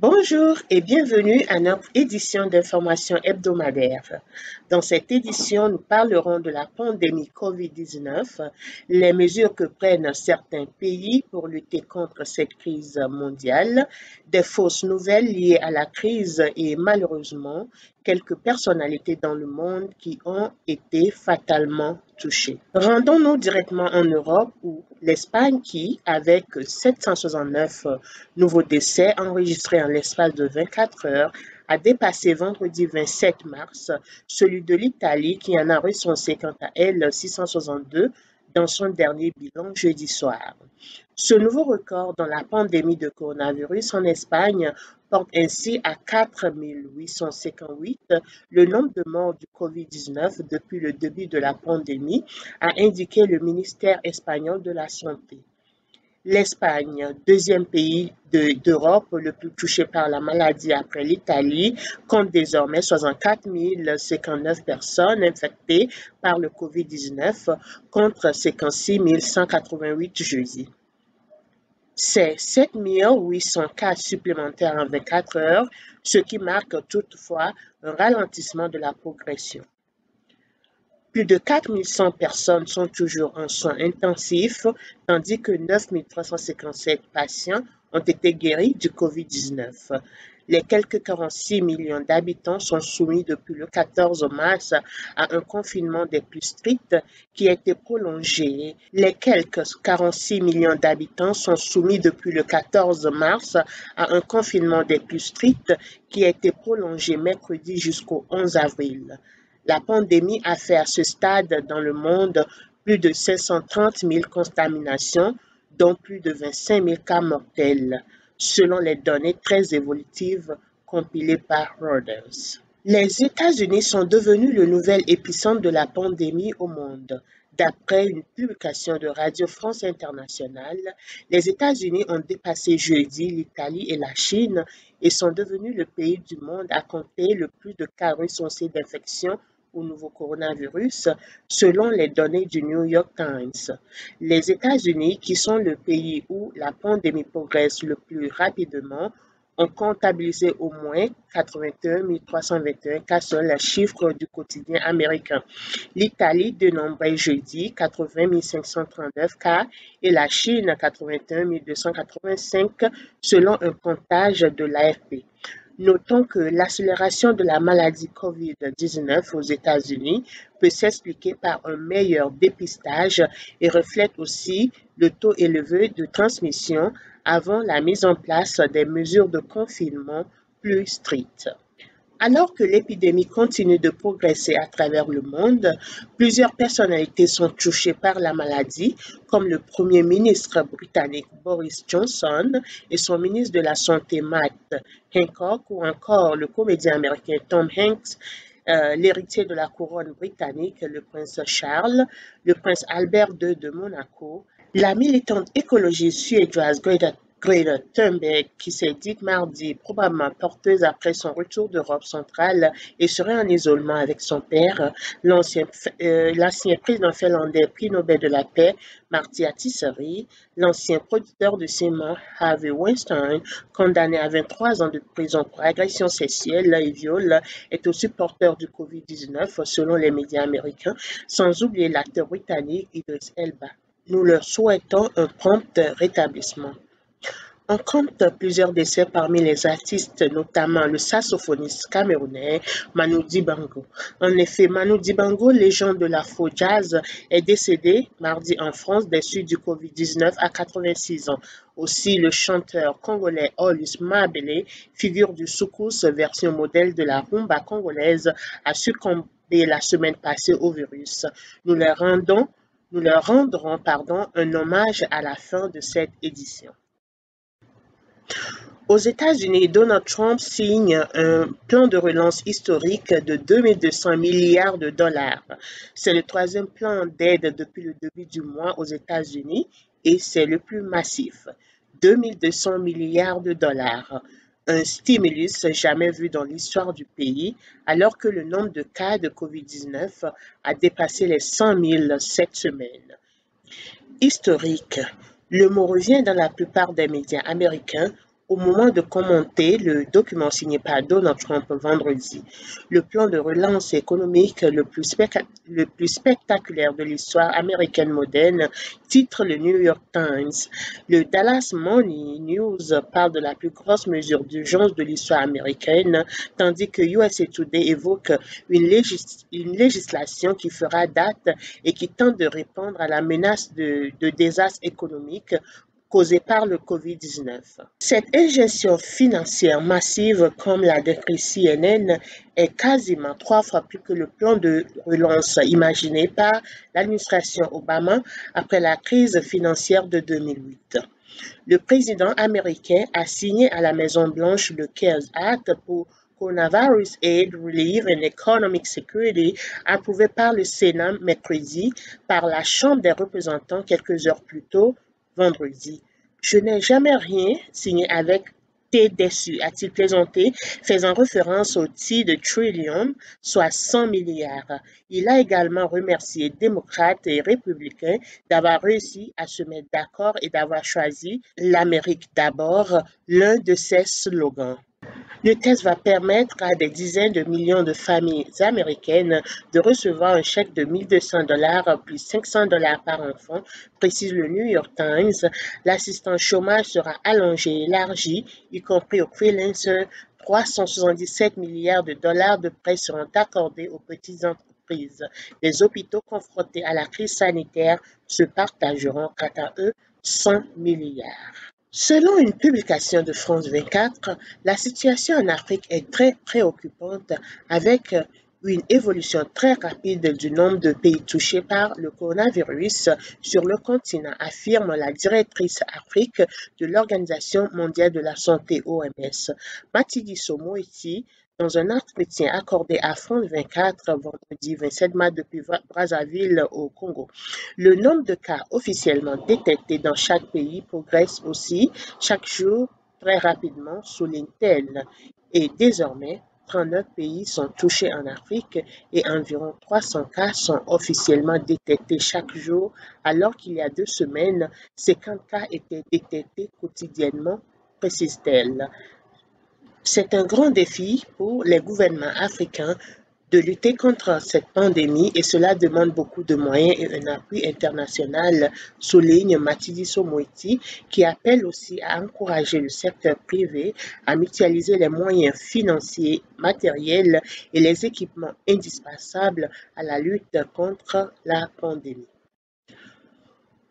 Bonjour et bienvenue à notre édition d'information hebdomadaire. Dans cette édition, nous parlerons de la pandémie COVID-19, les mesures que prennent certains pays pour lutter contre cette crise mondiale, des fausses nouvelles liées à la crise et malheureusement, quelques personnalités dans le monde qui ont été fatalement touchées. Rendons-nous directement en Europe où l'Espagne qui, avec 769 nouveaux décès enregistrés en l'espace de 24 heures, a dépassé vendredi 27 mars celui de l'Italie qui en a recensé quant à elle 662 dans son dernier bilan jeudi soir. Ce nouveau record dans la pandémie de coronavirus en Espagne porte ainsi à 4 858 le nombre de morts du COVID-19 depuis le début de la pandémie, a indiqué le ministère espagnol de la Santé. L'Espagne, deuxième pays d'Europe le plus touché par la maladie après l'Italie, compte désormais 64 059 personnes infectées par le COVID-19 contre 56 188 jeudi. C'est 7 800 cas supplémentaires en 24 heures, ce qui marque toutefois un ralentissement de la progression. Plus de 4 100 personnes sont toujours en soins intensifs, tandis que 9 357 patients ont été guéris du COVID-19. Les quelques 46 millions d'habitants sont soumis depuis le 14 mars à un confinement des plus stricts qui a été prolongé. Les quelques 46 millions d'habitants sont soumis depuis le 14 mars à un confinement des plus stricts qui a été prolongé mercredi jusqu'au 11 avril. La pandémie a fait à ce stade dans le monde plus de 530 000 contaminations, dont plus de 25 000 cas mortels, selon les données très évolutives compilées par Reuters. Les États-Unis sont devenus le nouvel épicentre de la pandémie au monde. D'après une publication de Radio France Internationale, les États-Unis ont dépassé jeudi l'Italie et la Chine et sont devenus le pays du monde à compter le plus de cas recensés d'infection au nouveau coronavirus, selon les données du New York Times. Les États-Unis, qui sont le pays où la pandémie progresse le plus rapidement, ont comptabilisé au moins 81 321 cas selon les chiffres du quotidien américain. L'Italie dénombrait jeudi 80 539 cas et la Chine 81 285 selon un comptage de l'AFP. Notons que l'accélération de la maladie COVID-19 aux États-Unis peut s'expliquer par un meilleur dépistage et reflète aussi le taux élevé de transmission avant la mise en place des mesures de confinement plus strictes. Alors que l'épidémie continue de progresser à travers le monde, plusieurs personnalités sont touchées par la maladie, comme le Premier ministre britannique Boris Johnson et son ministre de la Santé Matt Hancock, ou encore le comédien américain Tom Hanks, l'héritier de la couronne britannique, le prince Charles, le prince Albert II de Monaco, la militante écologiste suédoise Greta Thunberg, qui s'est dite mardi probablement porteuse après son retour d'Europe centrale et serait en isolement avec son père, l'ancien président finlandais prix Nobel de la paix, Martti Ahtisaari, l'ancien producteur de ciment Harvey Weinstein, condamné à 23 ans de prison pour agression sexuelle et viol, est aussi porteur du COVID-19 selon les médias américains, sans oublier l'acteur britannique Idris Elba. Nous leur souhaitons un prompt rétablissement. On compte plusieurs décès parmi les artistes, notamment le saxophoniste camerounais Manu Dibango. En effet, Manu Dibango, légende de l'afro-jazz, est décédé mardi en France des suites du COVID-19 à 86 ans. Aussi, le chanteur congolais Olus Mabele, figure du soukous version modèle de la rumba congolaise, a succombé la semaine passée au virus. Nous leur rendrons un hommage à la fin de cette édition. Aux États-Unis, Donald Trump signe un plan de relance historique de 2200 milliards de dollars. C'est le troisième plan d'aide depuis le début du mois aux États-Unis et c'est le plus massif. 2200 milliards de dollars. Un stimulus jamais vu dans l'histoire du pays, alors que le nombre de cas de COVID-19 a dépassé les 100 000 cette semaine. Historique. Le mot revient dans la plupart des médias américains au moment de commenter le document signé par Donald Trump vendredi. Le plan de relance économique le plus spectaculaire de l'histoire américaine moderne, titre le New York Times. Le Dallas Morning News parle de la plus grosse mesure d'urgence de l'histoire américaine, tandis que USA Today évoque une législation qui fera date et qui tente de répondre à la menace de désastre économique causée par le COVID-19. Cette ingestion financière massive, comme l'a décrit CNN, est quasiment 3 fois plus que le plan de relance imaginé par l'administration Obama après la crise financière de 2008. Le président américain a signé à la Maison-Blanche le CARES Act pour Coronavirus Aid, Relief and Economic Security, approuvé par le Sénat mercredi, par la Chambre des représentants quelques heures plus tôt, vendredi. Je n'ai jamais rien signé avec T déçu, a-t-il plaisanté, faisant référence au T de trillion, soit 100 milliards. Il a également remercié démocrates et républicains d'avoir réussi à se mettre d'accord et d'avoir choisi l'Amérique d'abord, l'un de ses slogans. Le test va permettre à des dizaines de millions de familles américaines de recevoir un chèque de 1 200 $ plus 500 $ par enfant, précise le New York Times. L'assistance chômage sera allongé et élargi, y compris aux freelancers. 377 milliards de dollars de prêts seront accordés aux petites entreprises. Les hôpitaux confrontés à la crise sanitaire se partageront quant à eux 100 milliards. Selon une publication de France 24, la situation en Afrique est très préoccupante avec une évolution très rapide du nombre de pays touchés par le coronavirus sur le continent, affirme la directrice Afrique de l'Organisation mondiale de la santé OMS, Matshidiso Moeti, dans un entretien accordé à France 24 vendredi 27 mars depuis Brazzaville au Congo. Le nombre de cas officiellement détectés dans chaque pays progresse aussi chaque jour très rapidement, souligne-t-elle. Et désormais, 39 pays sont touchés en Afrique et environ 300 cas sont officiellement détectés chaque jour, alors qu'il y a 2 semaines, 50 cas étaient détectés quotidiennement, précise-t-elle. C'est un grand défi pour les gouvernements africains de lutter contre cette pandémie et cela demande beaucoup de moyens et un appui international, souligne Matshidiso Moeti, qui appelle aussi à encourager le secteur privé à mutualiser les moyens financiers, matériels et les équipements indispensables à la lutte contre la pandémie.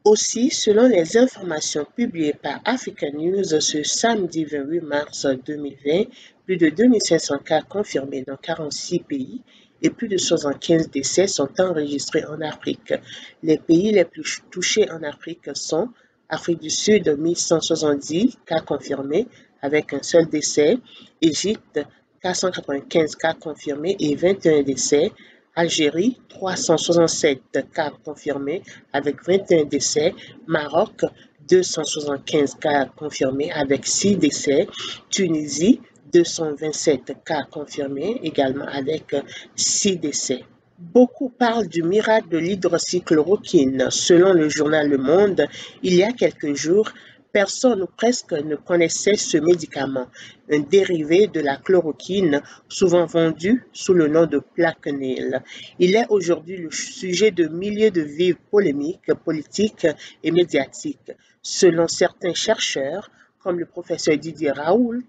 Aussi, selon les informations publiées par Africa News ce samedi 28 mars 2020, plus de 2500 cas confirmés dans 46 pays et plus de 75 décès sont enregistrés en Afrique. Les pays les plus touchés en Afrique sont Afrique du Sud, 1170 cas confirmés avec un seul décès, Égypte, 495 cas confirmés et 21 décès, Algérie, 367 cas confirmés avec 21 décès. Maroc, 275 cas confirmés avec 6 décès. Tunisie, 227 cas confirmés également avec 6 décès. Beaucoup parlent du miracle de l'hydroxychloroquine. Selon le journal Le Monde, il y a quelques jours, personne ou presque ne connaissait ce médicament, un dérivé de la chloroquine, souvent vendu sous le nom de Plaquenil. Il est aujourd'hui le sujet de milliers de vives polémiques politiques et médiatiques. Selon certains chercheurs, comme le professeur Didier Raoult,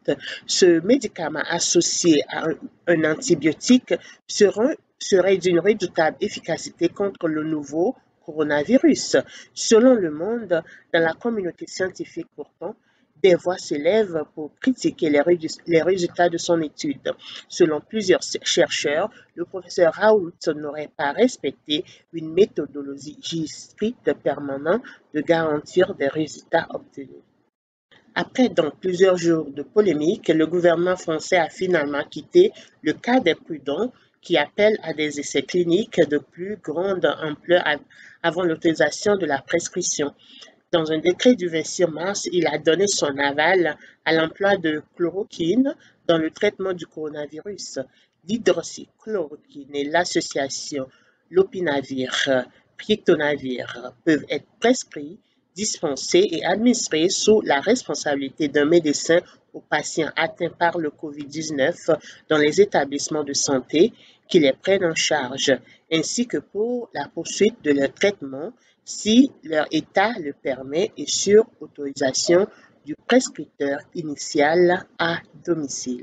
ce médicament associé à un antibiotique serait d'une redoutable efficacité contre le nouveau coronavirus. Selon Le Monde, dans la communauté scientifique pourtant, des voix s'élèvent pour critiquer les résultats de son étude. Selon plusieurs chercheurs, le professeur Raoult n'aurait pas respecté une méthodologie stricte permanente de garantir des résultats obtenus. Après donc plusieurs jours de polémique, le gouvernement français a finalement quitté le cas des prudents qui appellent à des essais cliniques de plus grande ampleur avant l'autorisation de la prescription. Dans un décret du 26 mars, il a donné son aval à l'emploi de chloroquine dans le traitement du coronavirus. L'hydroxychloroquine et l'association lopinavir, ritonavir peuvent être prescrits dispensés et administrés sous la responsabilité d'un médecin aux patients atteints par le COVID-19 dans les établissements de santé qui les prennent en charge, ainsi que pour la poursuite de leur traitement si leur état le permet et sur autorisation du prescripteur initial à domicile.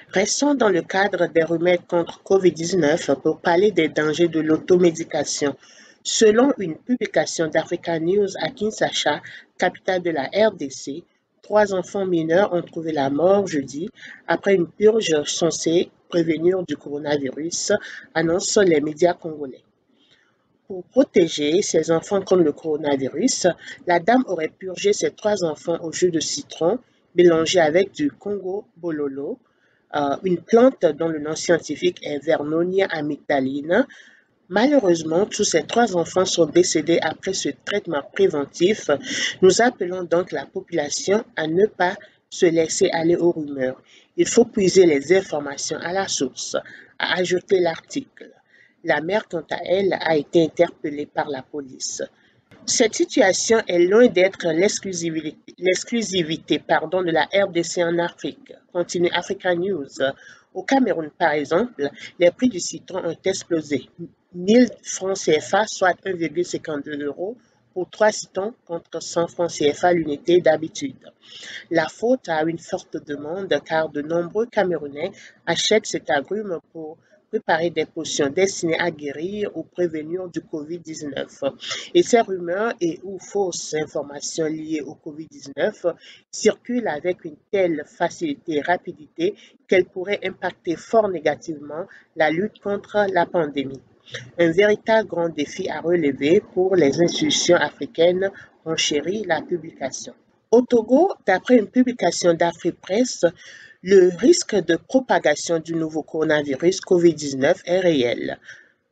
Restons dans le cadre des remèdes contre COVID-19 pour parler des dangers de l'automédication. Selon une publication d'Africa News à Kinshasa, capitale de la RDC, 3 enfants mineurs ont trouvé la mort jeudi après une purge censée prévenir du coronavirus, annoncent les médias congolais. Pour protéger ses enfants contre le coronavirus, la dame aurait purgé ses 3 enfants au jus de citron mélangé avec du Congo bololo, une plante dont le nom scientifique est Vernonia amygdalina. Malheureusement, tous ces 3 enfants sont décédés après ce traitement préventif. Nous appelons donc la population à ne pas se laisser aller aux rumeurs. Il faut puiser les informations à la source, a ajouté l'article. La mère, quant à elle, a été interpellée par la police. Cette situation est loin d'être l'exclusivité de la RDC en Afrique, continue Africa News. Au Cameroun, par exemple, les prix du citron ont explosé. 1000 francs CFA, soit 1,52 € pour 3 citrons contre 100 francs CFA l'unité d'habitude. La faute a une forte demande car de nombreux Camerounais achètent cet agrume pour préparer des potions destinées à guérir ou prévenir du COVID-19. Et ces rumeurs et ou fausses informations liées au COVID-19 circulent avec une telle facilité et rapidité qu'elles pourraient impacter fort négativement la lutte contre la pandémie. Un véritable grand défi à relever pour les institutions africaines, renchérit la publication. Au Togo, d'après une publication d'Afripresse, le risque de propagation du nouveau coronavirus COVID-19 est réel.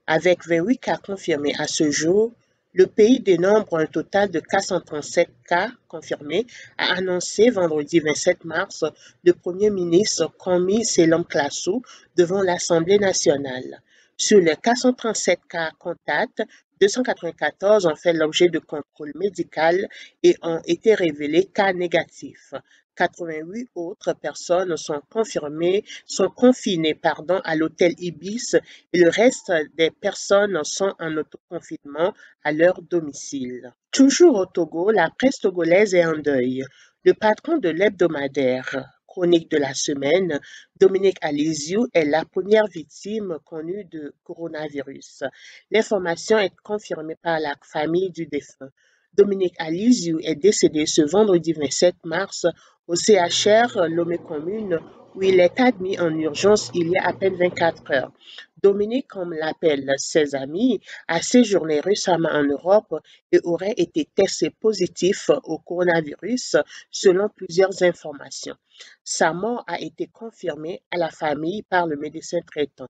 Avec 28 cas confirmés à ce jour, le pays dénombre un total de 437 cas confirmés, a annoncé vendredi 27 mars le Premier ministre Komi Selam Klassou devant l'Assemblée nationale. Sur les 437 cas contacts, 294 ont fait l'objet de contrôle médical et ont été révélés cas négatifs. 88 autres personnes sont confinées à l'hôtel Ibis et le reste des personnes sont en autoconfinement à leur domicile. Toujours au Togo, la presse togolaise est en deuil. Le patron de l'hebdomadaire Chronique de la semaine, Dominique Alizou est la première victime connue de coronavirus. L'information est confirmée par la famille du défunt. Dominique Alizou est décédé ce vendredi 27 mars au CHR Lomé Commune où il est admis en urgence il y a à peine 24 heures. Dominique, comme l'appellent ses amis, a séjourné récemment en Europe et aurait été testé positif au coronavirus selon plusieurs informations. Sa mort a été confirmée à la famille par le médecin traitant.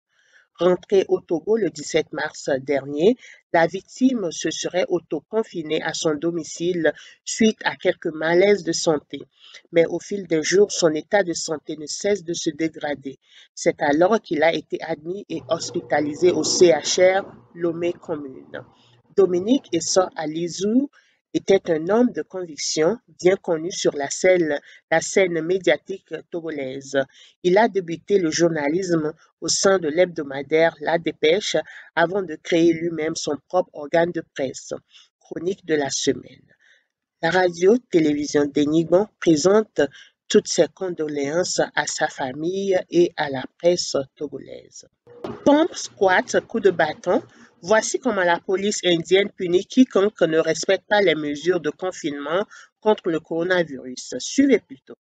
Rentré au Togo le 17 mars dernier, la victime se serait auto-confinée à son domicile suite à quelques malaises de santé. Mais au fil des jours, son état de santé ne cesse de se dégrader. C'est alors qu'il a été admis et hospitalisé au CHR Lomé Commune. Dominique Issa Alizou était un homme de conviction bien connu sur la scène médiatique togolaise. Il a débuté le journalisme au sein de l'hebdomadaire La Dépêche avant de créer lui-même son propre organe de presse, Chronique de la semaine. La radio-télévision d'Enigban présente toutes ses condoléances à sa famille et à la presse togolaise. Pompe, squat, coup de bâton. Voici comment la police indienne punit quiconque ne respecte pas les mesures de confinement contre le coronavirus. Suivez plutôt.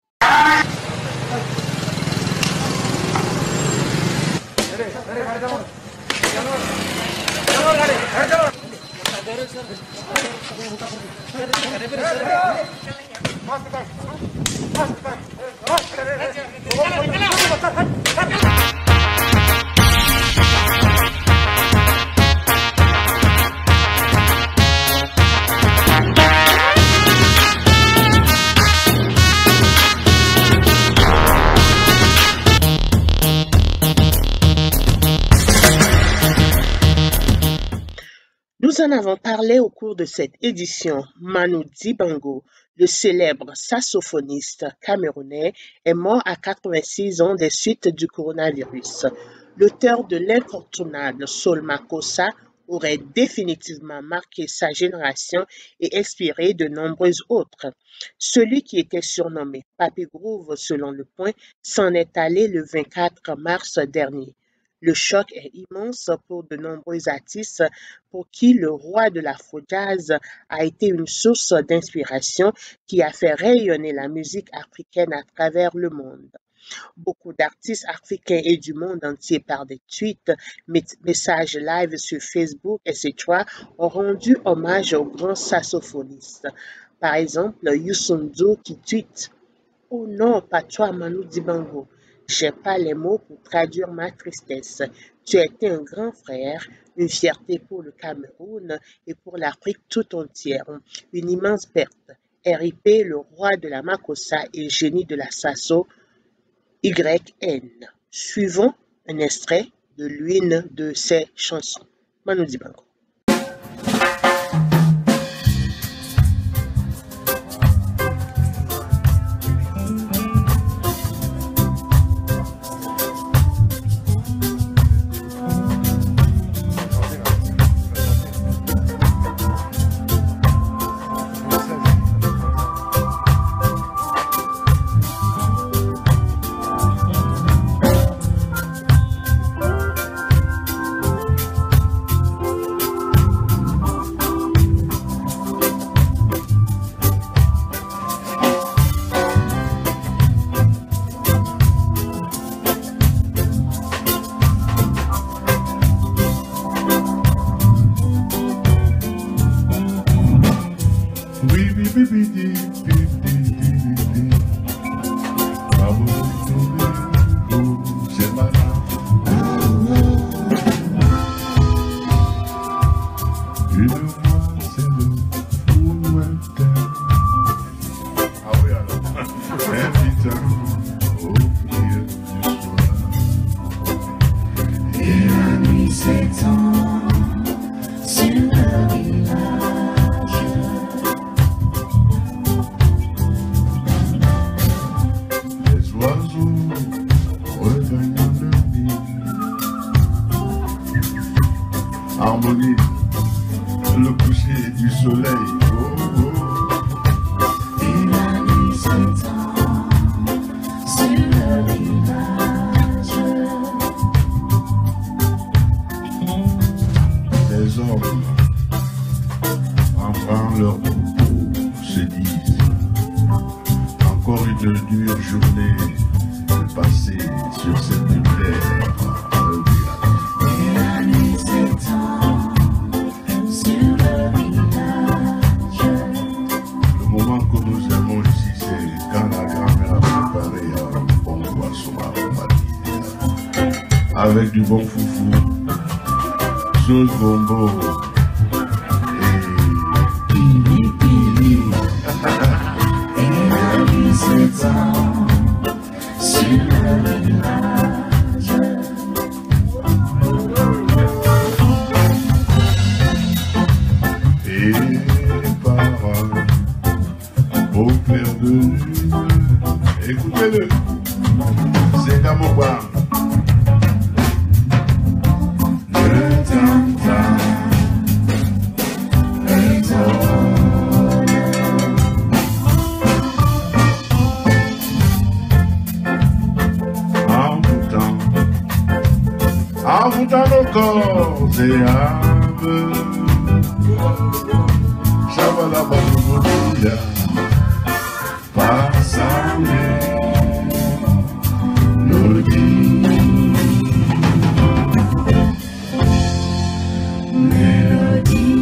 Nous en avons parlé au cours de cette édition. Manu Dibango, le célèbre saxophoniste camerounais, est mort à 86 ans des suites du coronavirus. L'auteur de l'incontournable Soul Makossa aurait définitivement marqué sa génération et inspiré de nombreuses autres. Celui qui était surnommé Papy Groove selon Le Point s'en est allé le 24 mars dernier. Le choc est immense pour de nombreux artistes pour qui le roi de l'afro-jazz a été une source d'inspiration qui a fait rayonner la musique africaine à travers le monde. Beaucoup d'artistes africains et du monde entier par des tweets, messages live sur Facebook, etc. ont rendu hommage au grand saxophoniste. Par exemple, Youssou N'Dour qui tweet « Oh non, pas toi Manu Dibango. J'ai pas les mots pour traduire ma tristesse. Tu as été un grand frère, une fierté pour le Cameroun et pour l'Afrique tout entière. Une immense perte. RIP, le roi de la Makossa et génie de la Sasso, YN. Suivons un extrait de l'une de ses chansons. Manu Dibango. Harmonie, le coucher du soleil. Oh, oh. Et la nuit s'étend sur le village. Les hommes, enfin leur troupeau, se disent encore une dure journée de passer sur cette terre. Et la nuit s'étend sur le village. Le moment que nous avons ici, c'est quand la grand-mère a préparé un bon poisson aromatisé avec du bon foufou, sauce gombo et Pili, pili. Et la nuit s'étend sur le village. par au clair de lune. Écoutez-le, c'est Gamoba. Le tam-tam envoûtant nos corps et âmes. Shabalabalabodia, passame, mélodie, Mélodie.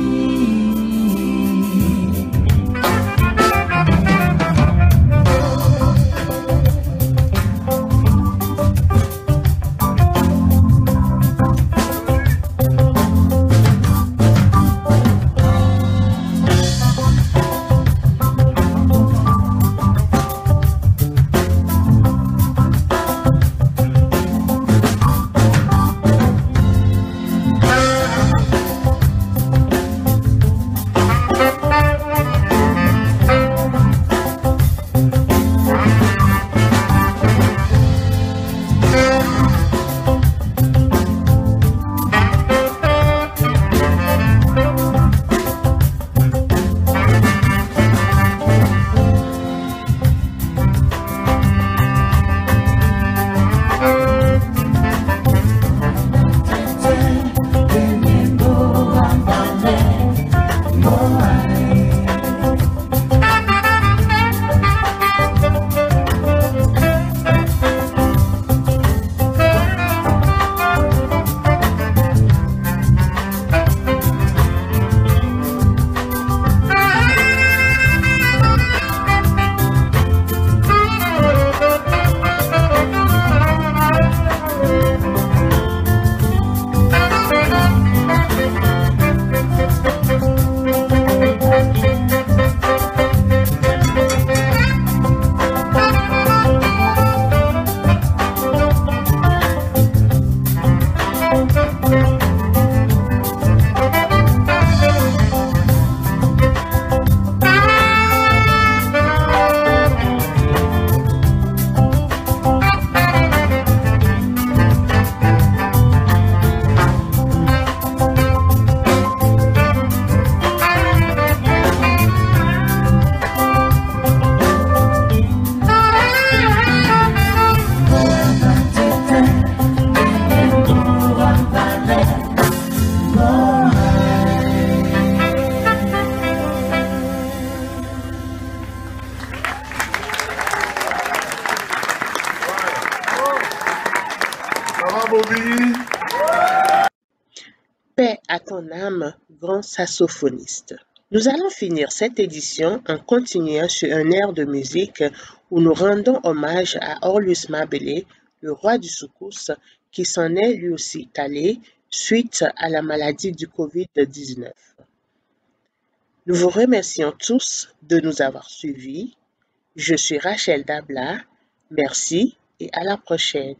Bravo, Billy. Paix à ton âme, grand saxophoniste. Nous allons finir cette édition en continuant sur un air de musique où nous rendons hommage à Orlus Mabele, le roi du soukous, qui s'en est lui aussi allé suite à la maladie du Covid-19. Nous vous remercions tous de nous avoir suivis. Je suis Rachel Dabla. Merci et à la prochaine.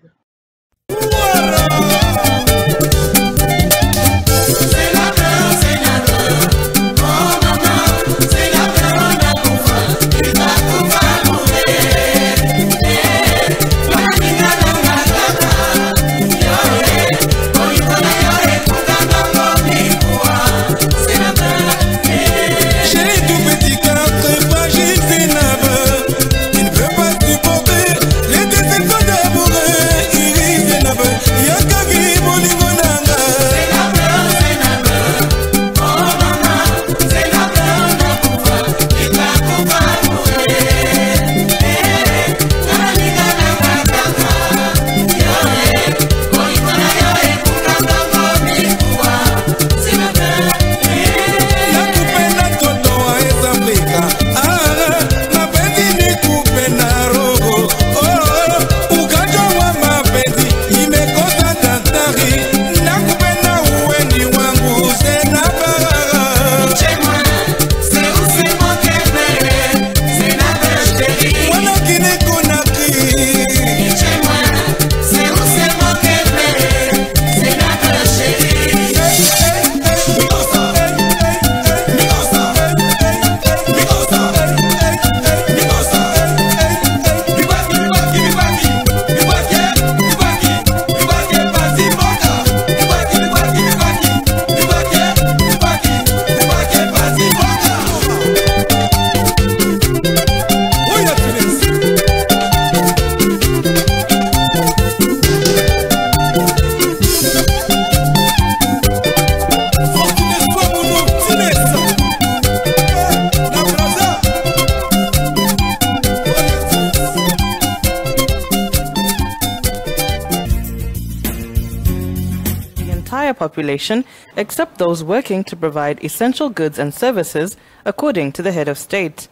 Population, except those working to provide essential goods and services, according to the head of state.